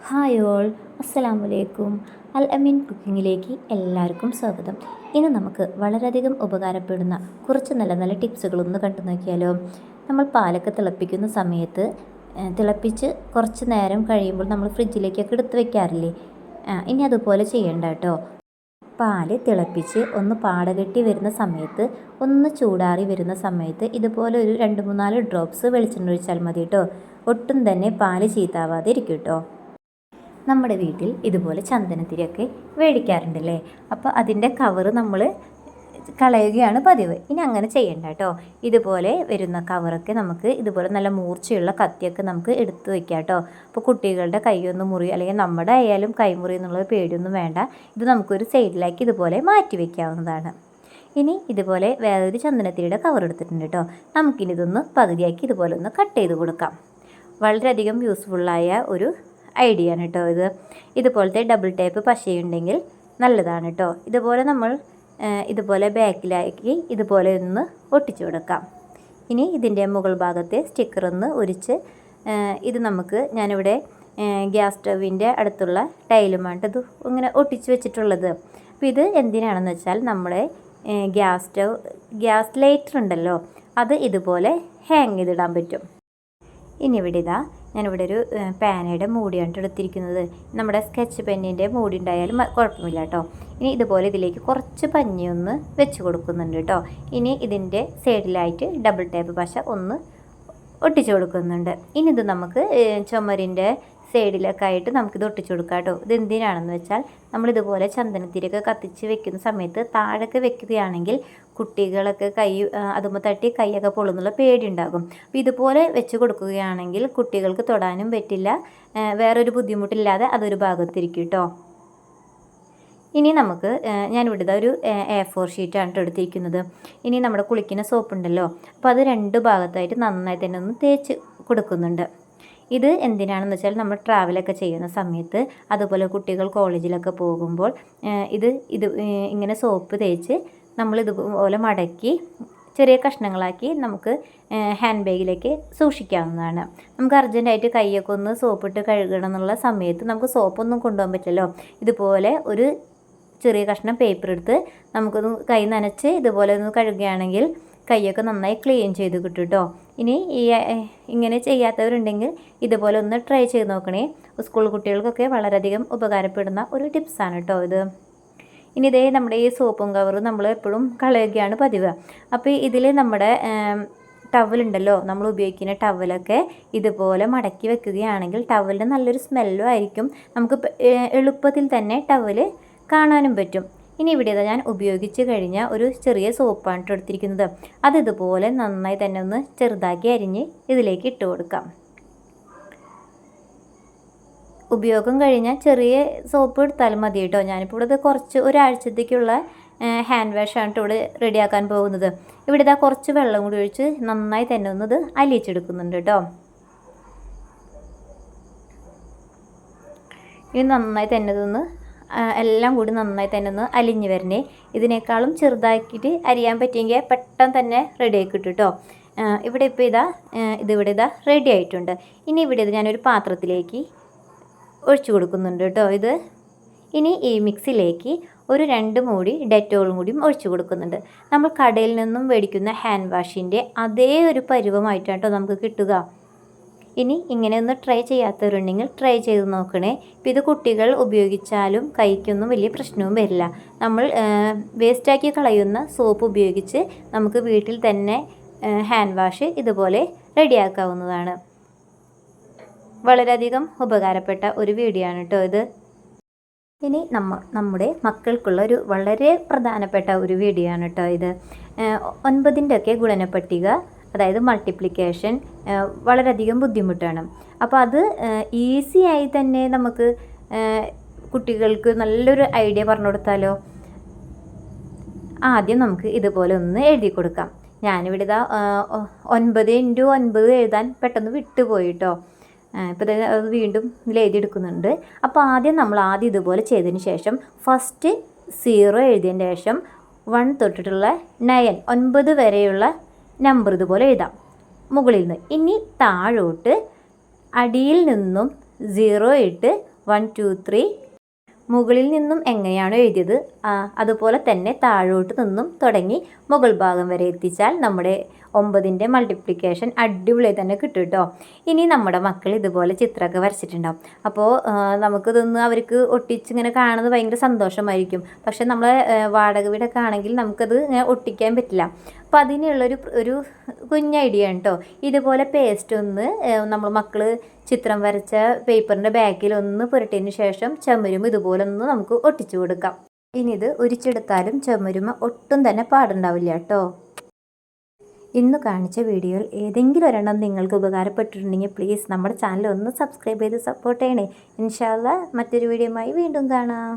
Hi all, അസ്സലാമു അലൈക്കും. അൽ അമീൻ കുക്കിങ്ങിലേക്ക് എല്ലാവർക്കും സ്വാഗതം. ഇന്ന് നമുക്ക് വളരെയധികം ഉപകാരപ്പെടുന്ന കുറച്ച് നല്ല നല്ല ടിപ്സുകളൊന്ന് കണ്ടു നോക്കിയാലോ. നമ്മൾ പാലൊക്കെ തിളപ്പിക്കുന്ന സമയത്ത് തിളപ്പിച്ച് കുറച്ച് നേരം കഴിയുമ്പോൾ നമ്മൾ ഫ്രിഡ്ജിലേക്കൊക്കെ എടുത്ത് വെക്കാറില്ലേ, ഇനി അതുപോലെ ചെയ്യണ്ട കേട്ടോ. പാല് തിളപ്പിച്ച് ഒന്ന് പാടകെട്ടി വരുന്ന സമയത്ത്, ഒന്ന് ചൂടാറി വരുന്ന സമയത്ത് ഇതുപോലെ ഒരു 2-3-4 ഡ്രോപ്സ് വെളിച്ചെണ്ണ ഒഴിച്ചാൽ മതി കേട്ടോ. ഒട്ടും തന്നെ പാല് ചീത്താവാതെ ഇരിക്കും കേട്ടോ. നമ്മുടെ വീട്ടിൽ ഇതുപോലെ ചന്ദനത്തിരിയൊക്കെ മേടിക്കാറുണ്ടല്ലേ. അപ്പോൾ അതിൻ്റെ കവറ് നമ്മൾ കളയുകയാണ് പതിവ്. ഇനി അങ്ങനെ ചെയ്യണ്ട കേട്ടോ. ഇതുപോലെ വരുന്ന കവറൊക്കെ നമുക്ക് ഇതുപോലെ നല്ല മൂർച്ചയുള്ള കത്തിയൊക്കെ നമുക്ക് എടുത്ത് വെക്കാം കേട്ടോ. അപ്പോൾ കുട്ടികളുടെ കൈയൊന്നും മുറി അല്ലെങ്കിൽ നമ്മുടെ ആയാലും കൈമുറി എന്നുള്ള പേടിയൊന്നും വേണ്ട. ഇത് നമുക്കൊരു സൈഡിലേക്ക് ഇതുപോലെ മാറ്റി വയ്ക്കാവുന്നതാണ്. ഇനി ഇതുപോലെ വേറൊരു ചന്ദനത്തിരിയുടെ കവർ എടുത്തിട്ടുണ്ട് കേട്ടോ. നമുക്കിനി ഇതൊന്ന് പകുതിയാക്കി ഇതുപോലെ ഒന്ന് കട്ട് ചെയ്ത് കൊടുക്കാം. വളരെയധികം യൂസ്ഫുള്ളായ ഒരു ഐഡിയ ആണ് കേട്ടോ ഇത്. ഇതുപോലത്തെ ഡബിൾ ടേപ്പ് പശയുണ്ടെങ്കിൽ നല്ലതാണ് കേട്ടോ. ഇതുപോലെ നമ്മൾ ഇതുപോലെ ബാക്കിലാക്കി ഇതുപോലെ ഒന്ന് ഒട്ടിച്ചു കൊടുക്കാം. ഇനി ഇതിൻ്റെ മുകൾ ഭാഗത്തെ സ്റ്റിക്കർ ഒന്ന് ഒരിച്ച് ഇത് ഞാനിവിടെ ഗ്യാസ് സ്റ്റവിൻ്റെ അടുത്തുള്ള ടൈലുമായിട്ട് ഇത് ഇങ്ങനെ ഒട്ടിച്ച് വെച്ചിട്ടുള്ളത്. അപ്പോൾ ഇത് എന്തിനാണെന്ന് വെച്ചാൽ നമ്മുടെ ഗ്യാസ് ലൈറ്റർ ഉണ്ടല്ലോ, അത് ഇതുപോലെ ഹാങ് ചെയ്തിടാൻ പറ്റും. ഇനി ഇവിടെ ഞാനിവിടെ ഒരു പാനയുടെ മൂടിയാണ് എടുത്തിരിക്കുന്നത്. നമ്മുടെ സ്കെച്ച് പെന്നിൻ്റെ മൂടി ഉണ്ടായാലും കുഴപ്പമില്ല കേട്ടോ. ഇനി ഇതുപോലെ ഇതിലേക്ക് കുറച്ച് പഞ്ഞി ഒന്ന് വെച്ച് കൊടുക്കുന്നുണ്ട് കേട്ടോ. ഇനി ഇതിൻ്റെ സൈഡിലായിട്ട് ഡബിൾ ടേപ്പ് പശ ഒന്ന് ഒട്ടിച്ചു കൊടുക്കുന്നുണ്ട്. ഇനി ഇത് നമുക്ക് ചുമരിൻ്റെ സൈഡിലൊക്കെ ആയിട്ട് നമുക്കിത് ഒട്ടിച്ചു കൊടുക്കാം കേട്ടോ. ഇത് എന്തിനാണെന്ന് വെച്ചാൽ നമ്മളിതുപോലെ ചന്ദനത്തിരിയൊക്കെ കത്തിച്ച് വെക്കുന്ന സമയത്ത് താഴൊക്കെ വെക്കുകയാണെങ്കിൽ കുട്ടികളൊക്കെ അതുമ്പോൾ തട്ടി കൈയൊക്കെ പൊള്ളുന്നുള്ള പേടിയുണ്ടാകും. അപ്പോൾ ഇതുപോലെ വെച്ച് കൊടുക്കുകയാണെങ്കിൽ കുട്ടികൾക്ക് തൊടാനും പറ്റില്ല, വേറൊരു ബുദ്ധിമുട്ടില്ലാതെ അതൊരു ഭാഗത്തിരിക്കും കേട്ടോ. ഇനി നമുക്ക് ഞാനിവിടെ ഒരു A4 ഷീറ്റാണ് എടുത്തിരിക്കുന്നത്. ഇനി നമ്മുടെ കുളിക്കുന്ന സോപ്പ് ഉണ്ടല്ലോ, അപ്പോൾ അത് 2 ഭാഗത്തായിട്ട് നന്നായി തന്നെ ഒന്ന് തേച്ച് കൊടുക്കുന്നുണ്ട്. ഇത് എന്തിനാണെന്ന് വെച്ചാൽ നമ്മൾ ട്രാവലൊക്കെ ചെയ്യുന്ന സമയത്ത്, അതുപോലെ കുട്ടികൾ കോളേജിലൊക്കെ പോകുമ്പോൾ ഇങ്ങനെ സോപ്പ് തേച്ച് നമ്മൾ ഇതുപോലെ മടക്കി ചെറിയ കഷ്ണങ്ങളാക്കി നമുക്ക് ഹാൻഡ് ബാഗിലേക്ക് സൂക്ഷിക്കാവുന്നതാണ്. നമുക്ക് അർജൻറ്റായിട്ട് കൈയൊക്കെ ഒന്ന് സോപ്പിട്ട് കഴുകണം എന്നുള്ള സമയത്ത് നമുക്ക് സോപ്പൊന്നും കൊണ്ടുപോകാൻ പറ്റില്ലല്ലോ. ഇതുപോലെ ഒരു ചെറിയ കഷ്ണം പേപ്പർ എടുത്ത് നമുക്കൊന്ന് കൈ നനച്ച് ഇതുപോലെ ഒന്ന് കഴുകുകയാണെങ്കിൽ കൈയൊക്കെ നന്നായി ക്ലീൻ ചെയ്ത് കിട്ടും കേട്ടോ. ഇനി ഇങ്ങനെ ചെയ്യാത്തവരുണ്ടെങ്കിൽ ഇതുപോലെ ഒന്ന് ട്രൈ ചെയ്ത് നോക്കണേ. സ്കൂൾ കുട്ടികൾക്കൊക്കെ വളരെയധികം ഉപകാരപ്പെടുന്ന ഒരു ടിപ്സാണ് കേട്ടോ ഇത്. ഇനി ഇതേ നമ്മുടെ ഈ സോപ്പും കവറും നമ്മൾ എപ്പോഴും കളയുകയാണ് പതിവ്. അപ്പോൾ ഇതിൽ നമ്മുടെ ടവലുണ്ടല്ലോ, നമ്മൾ ഉപയോഗിക്കുന്ന ടവലൊക്കെ ഇതുപോലെ മടക്കി വെക്കുകയാണെങ്കിൽ ടവലിന് നല്ലൊരു സ്മെല്ലും ആയിരിക്കും. നമുക്ക് എളുപ്പത്തിൽ തന്നെ ടവല് കാണാനും പറ്റും. ഇനി ഇവിടെ ഞാൻ ഉപയോഗിച്ച് കഴിഞ്ഞ ഒരു ചെറിയ സോപ്പാണ് എടുത്തിരിക്കുന്നത്. അത് ഇതുപോലെ നന്നായി തന്നെ ഒന്ന് ചെറുതാക്കി അരിഞ്ഞ് ഇതിലേക്ക് ഇട്ട് കൊടുക്കാം. ഉപയോഗം കഴിഞ്ഞാൽ ചെറിയ സോപ്പ് എടുത്താലും മതി കേട്ടോ. ഞാനിപ്പോൾ ഇവിടെ കുറച്ച് ഒരാഴ്ചത്തേക്കുള്ള ഹാൻഡ് വാഷാണ് ഇവിടെ റെഡിയാക്കാൻ പോകുന്നത്. ഇവിടെ കുറച്ച് വെള്ളം കൂടി ഒഴിച്ച് നന്നായി തന്നെ ഒന്ന് ഇത് അലിയിച്ചെടുക്കുന്നുണ്ട് കേട്ടോ. ഇനി നന്നായി തന്നെ ഇതൊന്ന് എല്ലാം കൂടി നന്നായി തന്നെ ഒന്ന് അലിഞ്ഞ് വരണേ. ഇതിനേക്കാളും ചെറുതാക്കിയിട്ട് അരിയാൻ പറ്റിയെങ്കിൽ പെട്ടെന്ന് തന്നെ റെഡി ആയി കിട്ടും കേട്ടോ. ഇവിടെ ഇപ്പോൾ ഇതിവിടെ റെഡി ആയിട്ടുണ്ട്. ഇനി ഇവിടെ ഞാനൊരു പാത്രത്തിലേക്ക് ഒഴിച്ചു കൊടുക്കുന്നുണ്ട് കേട്ടോ. ഇനി ഈ മിക്സിലേക്ക് ഒരു 2 മൂടി ഡെറ്റോളും കൂടിയും ഒഴിച്ചു കൊടുക്കുന്നുണ്ട്. നമ്മൾ കടയിൽ നിന്നും മേടിക്കുന്ന ഹാൻഡ് വാഷിൻ്റെ അതേ ഒരു പരുവമായിട്ടാണ് കേട്ടോ നമുക്ക് കിട്ടുക. ഇനി ഇങ്ങനെ ഒന്ന് ട്രൈ ചെയ്യാത്തവരുണ്ടെങ്കിൽ ട്രൈ ചെയ്ത് നോക്കണേ. ഇപ്പോൾ ഇത് കുട്ടികൾ ഉപയോഗിച്ചാലും കൈക്കൊന്നും വലിയ പ്രശ്നവും വരില്ല. നമ്മൾ വേസ്റ്റാക്കി കളയുന്ന സോപ്പ് ഉപയോഗിച്ച് നമുക്ക് വീട്ടിൽ തന്നെ ഹാൻഡ് വാഷ് ഇതുപോലെ റെഡിയാക്കാവുന്നതാണ്. വളരെയധികം ഉപകാരപ്പെട്ട ഒരു വീഡിയോ ആണ് കേട്ടോ ഇത്. ഇനി നമ്മുടെ മക്കൾക്കുള്ള ഒരു വളരെ പ്രധാനപ്പെട്ട ഒരു വീഡിയോ ആണ് കേട്ടോ ഇത്. 9ൻ്റെ ഗുണനപ്പട്ടിക, അതായത് മൾട്ടിപ്ലിക്കേഷൻ വളരെയധികം ബുദ്ധിമുട്ടാണ്. അപ്പോൾ അത് ഈസിയായി തന്നെ നമുക്ക് കുട്ടികൾക്ക് നല്ലൊരു ഐഡിയ പറഞ്ഞു കൊടുത്താലോ. ആദ്യം നമുക്ക് ഇതുപോലെ ഒന്ന് എഴുതി കൊടുക്കാം. ഞാനിവിടെ 9 × 9 എഴുതാൻ പെട്ടെന്ന് വിട്ടുപോയി കേട്ടോ. ഇപ്പോൾ അത് വീണ്ടും ഇതിൽ എഴുതിയെടുക്കുന്നുണ്ട്. അപ്പോൾ നമ്മൾ ഇതുപോലെ ചെയ്തതിന് ശേഷം ഫസ്റ്റ് 0 എഴുതിയതിന് ശേഷം 1 തൊട്ടിട്ടുള്ള 9 വരെയുള്ള നമ്പർ ഇതുപോലെ എഴുതാം മുകളിൽ നിന്ന്. ഇനി താഴോട്ട് അടിയിൽ നിന്നും 0 ഇട്ട് 1 2 3 മുകളിൽ നിന്നും എങ്ങനെയാണോ എഴുതിയത് അതുപോലെ തന്നെ താഴോട്ട് നിന്നും തുടങ്ങി മുകൾ ഭാഗം വരെ എത്തിച്ചാൽ നമ്മുടെ 9ൻ്റെ മൾട്ടിപ്ലിക്കേഷൻ അടിപൊളിയായി തന്നെ കിട്ടും കേട്ടോ. ഇനി നമ്മുടെ മക്കൾ ഇതുപോലെ ചിത്രമൊക്കെ വരച്ചിട്ടുണ്ടാവും. അപ്പോൾ നമുക്കിതൊന്ന് അവർക്ക് ഒട്ടിച്ചിങ്ങനെ കാണുന്നത് ഭയങ്കര സന്തോഷമായിരിക്കും. പക്ഷെ നമ്മൾ വാടക വീടൊക്കെ ആണെങ്കിൽ നമുക്കത് ഇങ്ങനെ ഒട്ടിക്കാൻ പറ്റില്ല. അപ്പോൾ അതിനുള്ളൊരു കുഞ്ഞ് ഐഡിയ ആണ് കേട്ടോ. ഇതുപോലെ പേസ്റ്റ് ഒന്ന് നമ്മൾ മക്കൾ ചിത്രം വരച്ച പേപ്പറിൻ്റെ ബാക്കിലൊന്ന് പുരട്ടിയതിന് ശേഷം ചുമരും ഇതുപോലെ ഒന്ന് നമുക്ക് ഒട്ടിച്ചു കൊടുക്കാം. ഇനി ഇത് ഉരിച്ചെടുത്താലും ചുമരുമ ഒട്ടും തന്നെ പാടുണ്ടാവില്ല കേട്ടോ. ഇന്ന് കാണിച്ച വീഡിയോയിൽ ഏതെങ്കിലും ഒരെണ്ണം നിങ്ങൾക്ക് ഉപകാരപ്പെട്ടിട്ടുണ്ടെങ്കിൽ പ്ലീസ് നമ്മുടെ ചാനൽ ഒന്ന് സബ്സ്ക്രൈബ് ചെയ്ത് സപ്പോർട്ട് ചെയ്യണേ. ഇൻഷാ അല്ലാഹ് മറ്റൊരു വീഡിയോയുമായി വീണ്ടും കാണാം.